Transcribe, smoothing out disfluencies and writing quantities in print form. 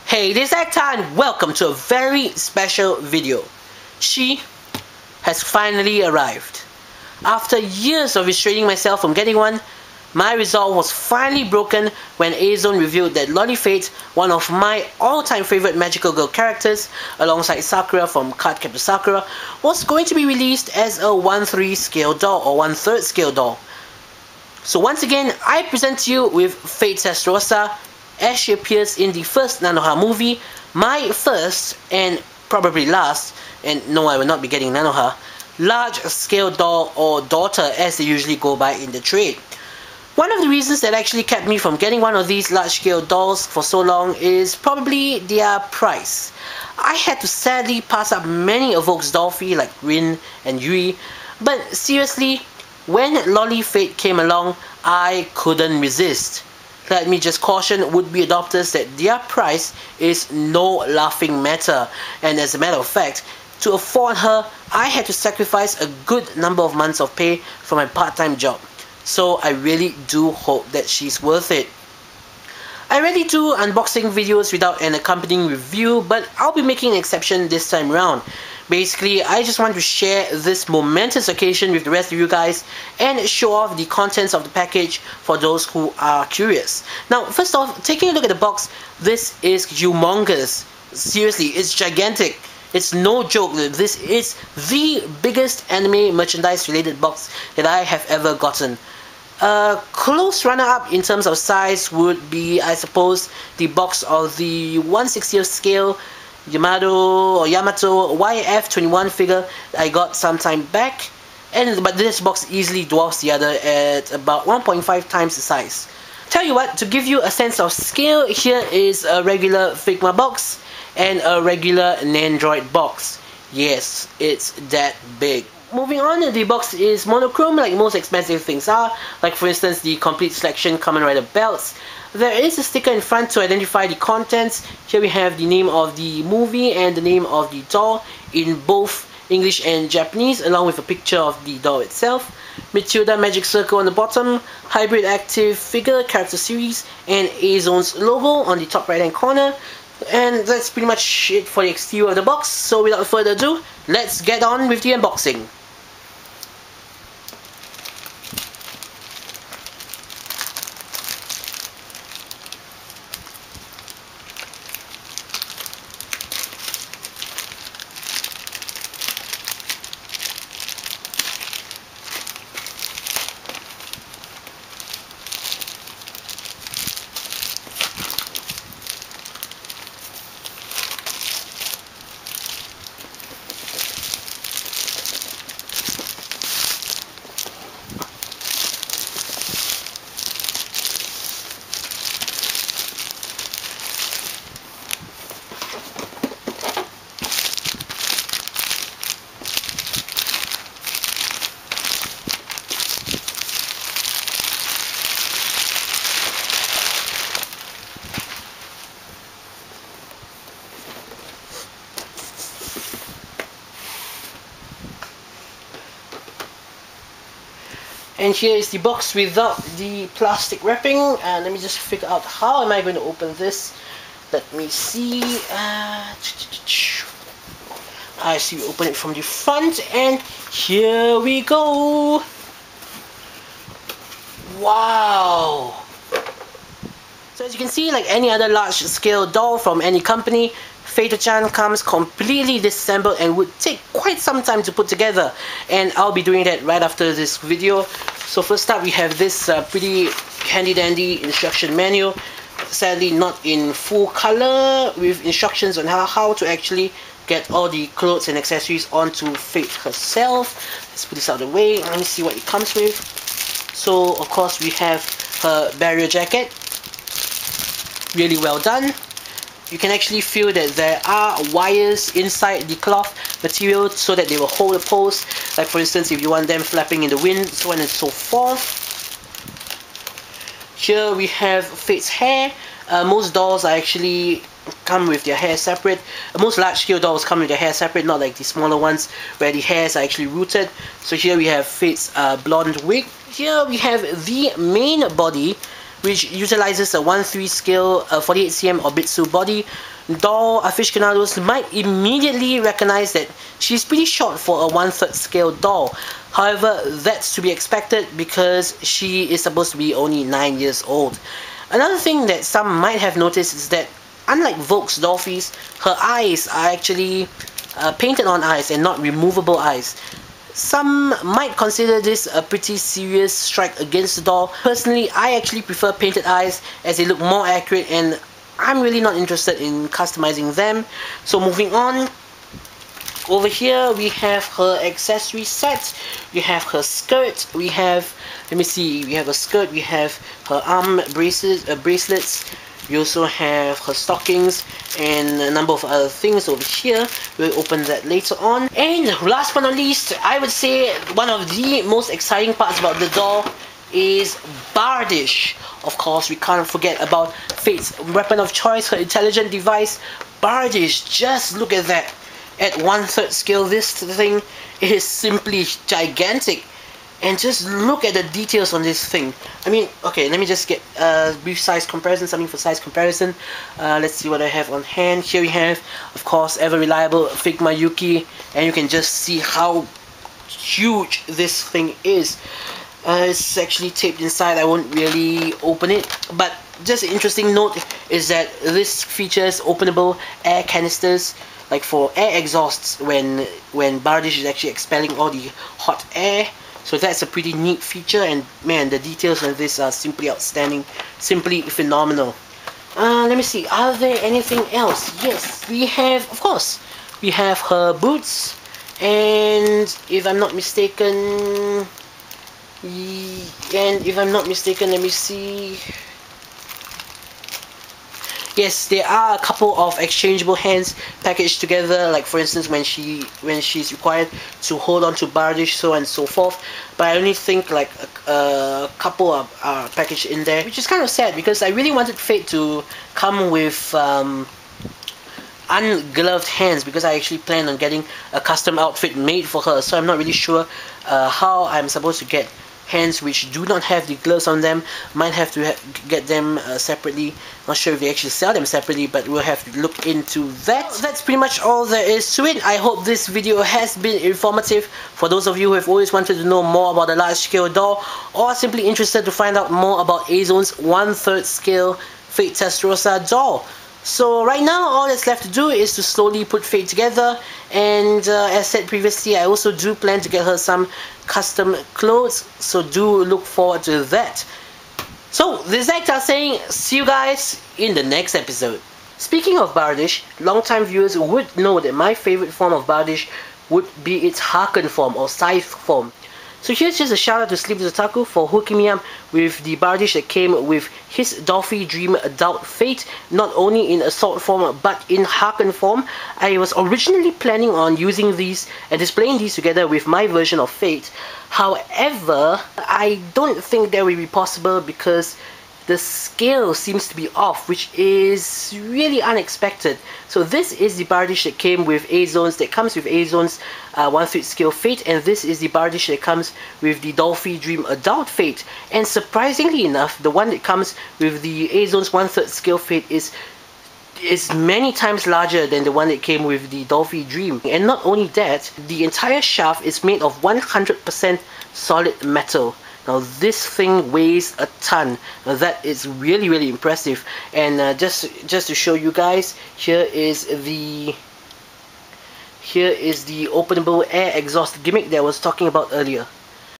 Hey, this is Acta and welcome to a very special video. She has finally arrived. After years of restraining myself from getting one, my resolve was finally broken when A-Zone revealed that Lollyfate, one of my all-time favorite magical girl characters, alongside Sakura from Cardcaptor Sakura, was going to be released as a 1/3 scale doll or 1/3 scale doll. So once again, I present to you with Fate Sastrosa as she appears in the first Nanoha movie, my first and probably last, and no, I will not be getting Nanoha, large scale doll or daughter as they usually go by in the trade. One of the reasons that actually kept me from getting one of these large scale dolls for so long is probably their price. I had to sadly pass up many of Vogue's doll fee like Rin and Yui, but seriously, when Lollyfate came along, I couldn't resist. Let me just caution would-be adopters that their price is no laughing matter, and as a matter of fact, to afford her, I had to sacrifice a good number of months of pay from my part-time job. So I really do hope that she's worth it. I rarely do unboxing videos without an accompanying review, but I'll be making an exception this time around. Basically, I just want to share this momentous occasion with the rest of you guys and show off the contents of the package for those who are curious. Now, first off, taking a look at the box, this is humongous. Seriously, it's gigantic. It's no joke. This is the biggest anime merchandise related box that I have ever gotten. A close runner-up in terms of size would be, I suppose, the box of the 1/60th scale Yamato YF21 figure I got some time back, but this box easily dwarfs the other at about 1.5 times the size. Tell you what, to give you a sense of scale, here is a regular Figma box and a regular Nandroid box. Yes, it's that big. Moving on, the box is monochrome like most expensive things are, like for instance the complete selection Kamen Rider belts. There is a sticker in front to identify the contents. Here we have the name of the movie and the name of the doll in both English and Japanese, along with a picture of the doll itself. Matilda Magic Circle on the bottom, Hybrid Active Figure Character Series, and A-Zone's logo on the top right hand corner. And that's pretty much it for the exterior of the box, so without further ado, let's get on with the unboxing. And here is the box without the plastic wrapping, and let me just figure out how am I going to open this. Let me see. I see we open it from the front, and here we go. Wow! So as you can see, like any other large scale doll from any company, Fate-chan comes completely disassembled and would take quite some time to put together, and I'll be doing that right after this video. So first up we have this pretty handy dandy instruction manual, sadly not in full color, with instructions on how to actually get all the clothes and accessories onto Fate herself. Let's put this out of the way. Let me see what it comes with. So of course we have her barrier jacket, really well done. You can actually feel that there are wires inside the cloth material so that they will hold the pose, like for instance if you want them flapping in the wind, so on and so forth. Here we have Fate's hair. Most dolls are actually come with their hair separate. Most large scale dolls come with their hair separate, not like the smaller ones where the hairs are actually rooted. So here we have Fate's blonde wig. Here we have the main body, which utilizes a 1/3 scale 48 cm Obitsu body. Doll aficionados might immediately recognize that she's pretty short for a 1/3 scale doll. However, that's to be expected because she is supposed to be only 9 years old. Another thing that some might have noticed is that unlike Volk's Dolphies, her eyes are actually painted on eyes and not removable eyes. Some might consider this a pretty serious strike against the doll. Personally, I actually prefer painted eyes as they look more accurate, and I'm really not interested in customizing them. So moving on, over here we have her accessory set. We have her skirt, we have, let me see, we have a skirt, we have her arm bracelets, we also have her stockings and a number of other things over here. We'll open that later on. And last but not least, I would say one of the most exciting parts about the doll is Bardiche. Of course, we can't forget about Fate's weapon of choice, her intelligent device, Bardiche. Just look at that. At 1/3 scale, this thing is simply gigantic. And just look at the details on this thing. I mean, okay, let me just get a brief size comparison, something for size comparison. Let's see what I have on hand. Here we have, of course, ever reliable Figma Yuki, and you can just see how huge this thing is. It's actually taped inside. I won't really open it, but just an interesting note is that this features openable air canisters, like for air exhausts when Bardiche is actually expelling all the hot air. So that's a pretty neat feature, and man, the details on this are simply outstanding, simply phenomenal. Let me see, are there anything else? Yes, we have, of course, we have her boots, and if I'm not mistaken, let me see. Yes, there are a couple of exchangeable hands packaged together, like for instance when she's required to hold on to Bardiche, so on and so forth. But I only think like a couple are packaged in there, which is kind of sad because I really wanted Fate to come with ungloved hands, because I actually plan on getting a custom outfit made for her. So I'm not really sure how I'm supposed to get hands which do not have the gloves on them. Might have to get them separately. Not sure if they actually sell them separately, but we'll have to look into that. So that's pretty much all there is to it. I hope this video has been informative for those of you who have always wanted to know more about a large scale doll, or simply interested to find out more about A-Zone's 1/3 scale Fate Testarossa doll. So right now, all that's left to do is to slowly put Fate together, and as said previously, I also do plan to get her some custom clothes, so do look forward to that. So this is Ekta saying, see you guys in the next episode. Speaking of Bardiche, long-time viewers would know that my favorite form of Bardiche would be its Haken form or Scythe form. So here's just a shout out to Sleepless Otaku for hooking me up with the Bardiche that came with his Dolphy Dream Adult Fate, not only in Assault form but in Haken form. I was originally planning on using these and displaying these together with my version of Fate. However, I don't think that will be possible because the scale seems to be off, which is really unexpected. So this is the Bardiche that came with A-Zone's, that comes with A-Zone's 1/3 scale Fate, and this is the Bardiche that comes with the Dolphy Dream Adult Fate. And surprisingly enough, the one that comes with the A-Zone's 1/3 scale Fate is many times larger than the one that came with the Dolphy Dream. And not only that, the entire shaft is made of 100% solid metal. Now this thing weighs a ton. Now that is really, really impressive. And just to show you guys, here is the openable air exhaust gimmick that I was talking about earlier.